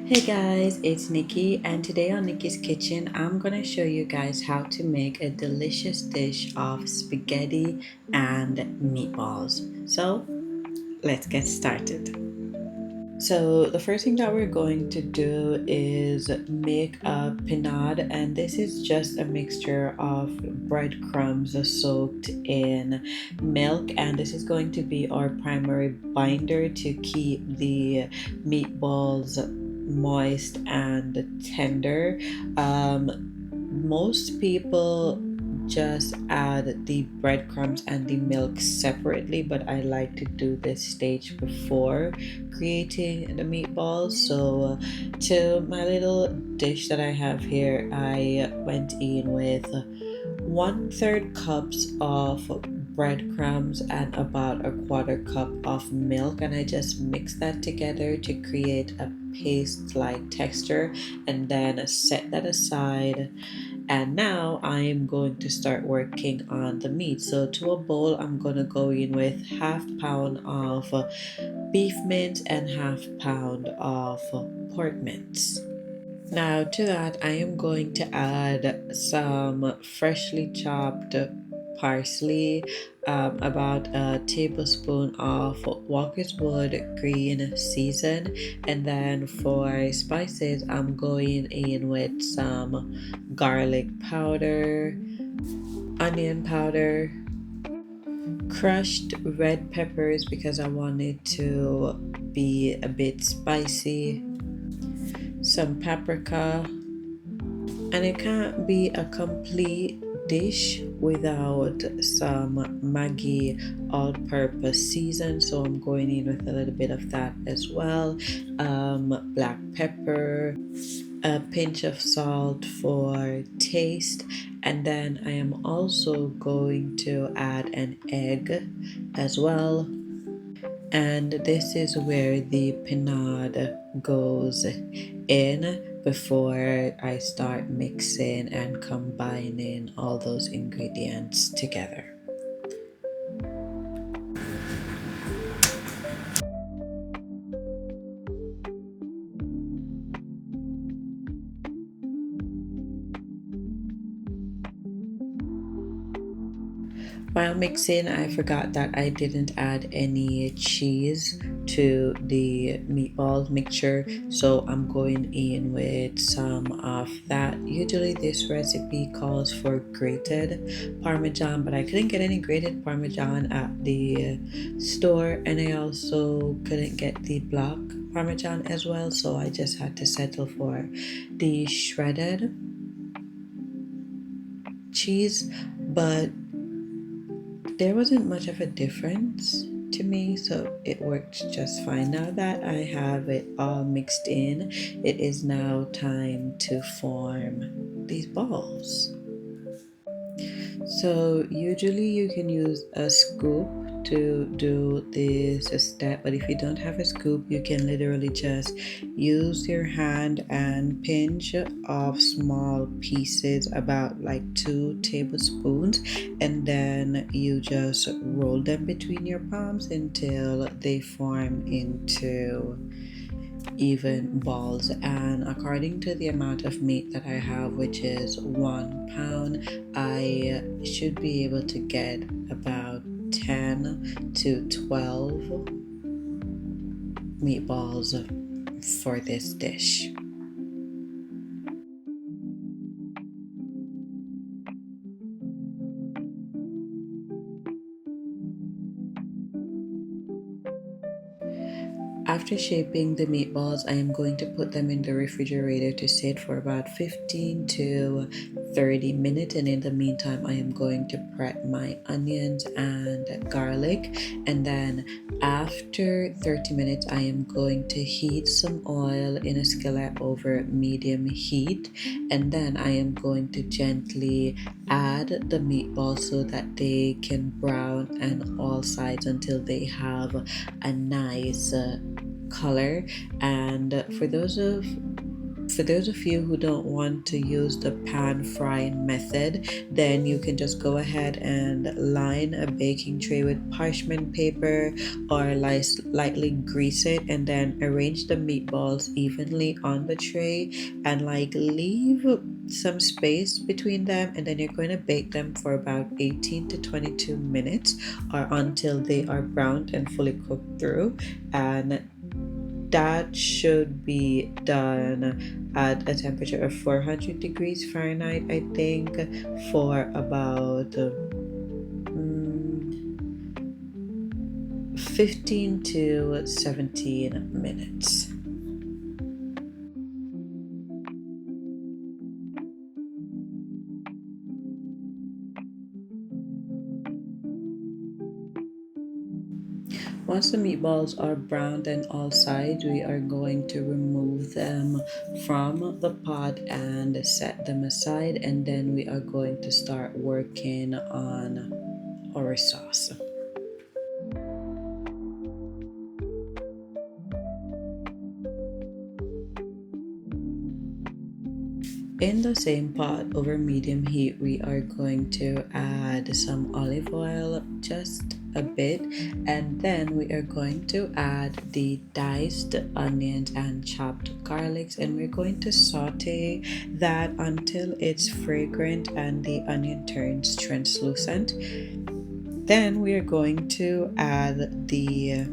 Hey guys, it's Nikki, and today on Nikki's Kitchen, I'm gonna show you guys how to make a delicious dish of spaghetti and meatballs. So, let's get started. So, the first thing that we're going to do is make a pinade, and this is just a mixture of breadcrumbs soaked in milk, and this is going to be our primary binder to keep the meatballs moist and tender. Most people just add the breadcrumbs and the milk separately, but I like to do this stage before creating the meatballs. So to my little dish that I have here, I went in with 1/3 cups of breadcrumbs and about a quarter cup of milk, and I just mixed that together to create a paste like texture, and then set that aside. And now I'm going to start working on the meat. So to a bowl, I'm going to go in with half pound of beef mince and half pound of pork mince. Now to that, I am going to add some freshly chopped parsley, about a tablespoon of Walkerswood green season, and then for spices, I'm going in with some garlic powder, onion powder, crushed red peppers because I want it to be a bit spicy, some paprika, and it can't be a complete dish without some maggi all-purpose season, so I'm going in with a little bit of that as well. Black pepper, a pinch of salt for taste, and then I am also going to add an egg as well. And this is where the panade goes in before I start mixing and combining all those ingredients together. While mixing, I forgot that I didn't add any cheese to the meatball mixture, so I'm going in with some of that. Usually this recipe calls for grated parmesan, but I couldn't get any grated parmesan at the store, and I also couldn't get the block parmesan as well, so I just had to settle for the shredded cheese. But there wasn't much of a difference to me, so it worked just fine. Now that I have it all mixed in, it is now time to form these balls. So usually you can use a scoop to do this step, but if you don't have a scoop, you can literally just use your hand and pinch off small pieces, about like 2 tablespoons, and then you just roll them between your palms until they form into even balls. And according to the amount of meat that I have, which is 1 pound, I should be able to get about 10 to 12 meatballs for this dish. After shaping the meatballs, I am going to put them in the refrigerator to sit for about 15 to 30 minutes, and in the meantime I am going to prep my onions and garlic. And then after 30 minutes I am going to heat some oil in a skillet over medium heat, and then I am going to gently add the meatballs so that they can brown on all sides until they have a nice color. And For those of you who don't want to use the pan frying method, then you can just go ahead and line a baking tray with parchment paper or lightly grease it and then arrange the meatballs evenly on the tray and like leave some space between them, and then you're going to bake them for about 18 to 22 minutes or until they are browned and fully cooked through. And that should be done at a temperature of 400 degrees Fahrenheit, I think, for about 15 to 17 minutes. Once the meatballs are browned on all sides, we are going to remove them from the pot and set them aside, and then we are going to start working on our sauce. In the same pot over medium heat, we are going to add some olive oil, just a bit, and then we are going to add the diced onions and chopped garlics, and we're going to saute that until it's fragrant and the onion turns translucent. Then we are going to add the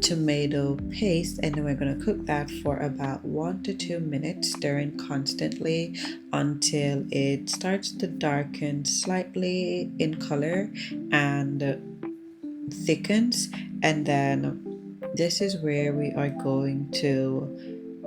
tomato paste, and then we're going to cook that for about 1 to 2 minutes, stirring constantly until it starts to darken slightly in color and thickens. And then this is where we are going to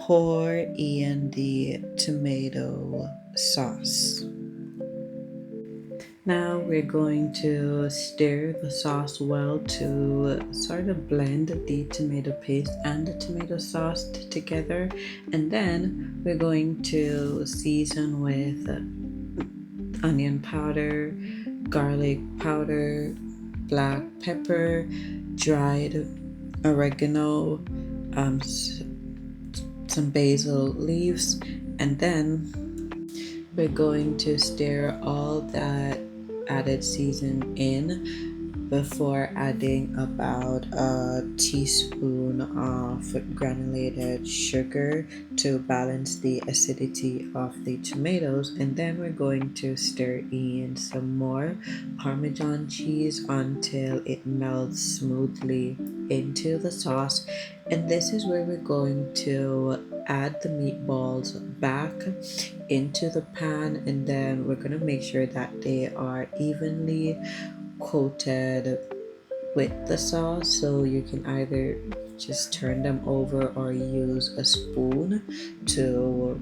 pour in the tomato sauce. Now we're going to stir the sauce well to sort of blend the tomato paste and the tomato sauce together, and then we're going to season with onion powder, garlic powder, black pepper, dried oregano, some basil leaves, and then we're going to stir all that added season in before adding about a teaspoon of granulated sugar to balance the acidity of the tomatoes, and then we're going to stir in some more Parmesan cheese until it melts smoothly into the sauce. And this is where we're going to add the meatballs back into the pan, and then we're going to make sure that they are evenly coated with the sauce. So you can either just turn them over or use a spoon to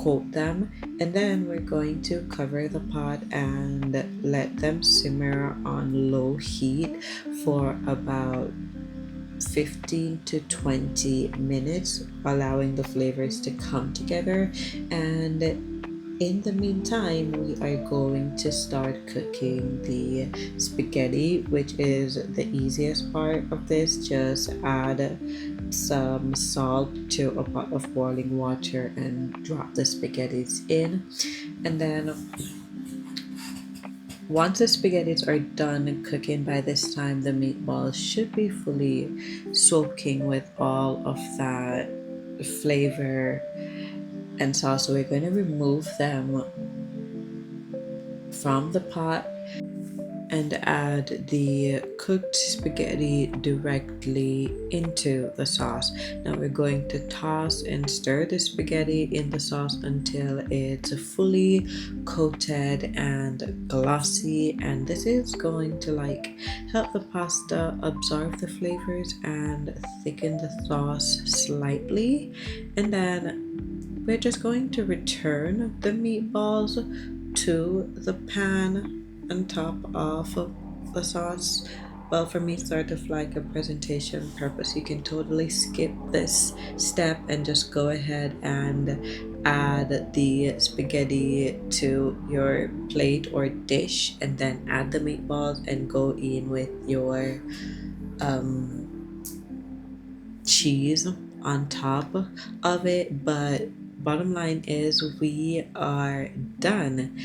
coat them, and then we're going to cover the pot and let them simmer on low heat for about 15 to 20 minutes, allowing the flavors to come together. And in the meantime, we are going to start cooking the spaghetti, which is the easiest part of this. Just add some salt to a pot of boiling water and drop the spaghettis in. And then once the spaghettis are done cooking, by this time the meatballs should be fully soaking with all of that flavor and sauce. So we're going to remove them from the pot and add the cooked spaghetti directly into the sauce. Now we're going to toss and stir the spaghetti in the sauce until it's fully coated and glossy, and this is going to like help the pasta absorb the flavors and thicken the sauce slightly. And then we're just going to return the meatballs to the pan on top of the sauce. Well, for me, sort of like a presentation purpose, you can totally skip this step and just go ahead and add the spaghetti to your plate or dish, and then add the meatballs and go in with your cheese on top of it. But bottom line is we are done.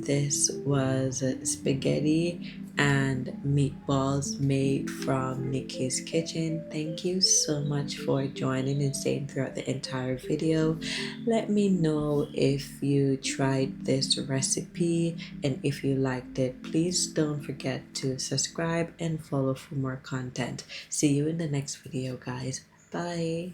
This was spaghetti and meatballs made from Nikki's kitchen. Thank you so much for joining and staying throughout the entire video. Let me know if you tried this recipe and if you liked it. Please don't forget to subscribe and follow for more content. See you in the next video, guys. Bye.